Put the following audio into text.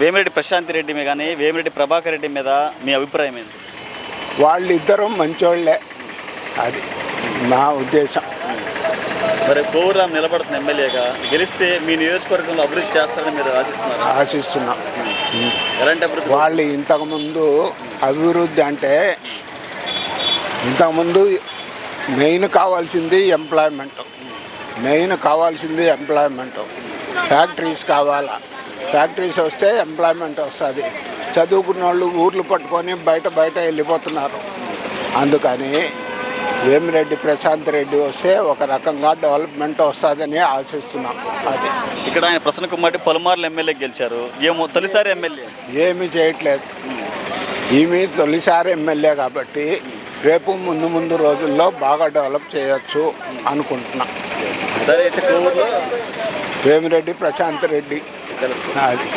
వేమిరెడ్డి ప్రశాంత్ రెడ్డి మీద కానీ వేమిరెడ్డి ప్రభాకర్ రెడ్డి మీద మీ అభిప్రాయం ఏంటి? వాళ్ళిద్దరూ మంచోళ్ళే, అది నా ఉద్దేశం. మరి కోవూరు నిలబడుతున్న ఎమ్మెల్యేగా గెలిస్తే మీ నియోజకవర్గంలో అభివృద్ధి చేస్తారని మీరు ఆశిస్తున్నాం. ఎలాంటి అభివృద్ధి? వాళ్ళు ఇంతకుముందు అభివృద్ధి అంటే ఇంతకుముందు మెయిన్ కావాల్సింది ఎంప్లాయ్మెంట్. ఫ్యాక్టరీస్ కావాలా, ఫ్యాక్టరీస్ వస్తే ఎంప్లాయ్మెంట్ వస్తుంది. చదువుకున్న వాళ్ళు ఊర్లు పట్టుకొని బయట వెళ్ళిపోతున్నారు. అందుకని వేమిరెడ్డి ప్రశాంత్ రెడ్డి వస్తే ఒక రకంగా డెవలప్మెంట్ వస్తుందని ఆశిస్తున్నాం. అది ఇక్కడ ఆయన ప్రసన్న కుమార్ పలుమార్లు ఎమ్మెల్యే గెలిచారు, ఏమో తొలిసారి ఎమ్మెల్యే ఏమీ చేయట్లేదు. ఈమె తొలిసారి ఎమ్మెల్యే కాబట్టి రేపు ముందు రోజుల్లో బాగా డెవలప్ చేయొచ్చు అనుకుంటున్నాం. సరే, అయితే కోవూరులో వేమిరెడ్డి ప్రశాంత్ రెడ్డి తెలుసు. అది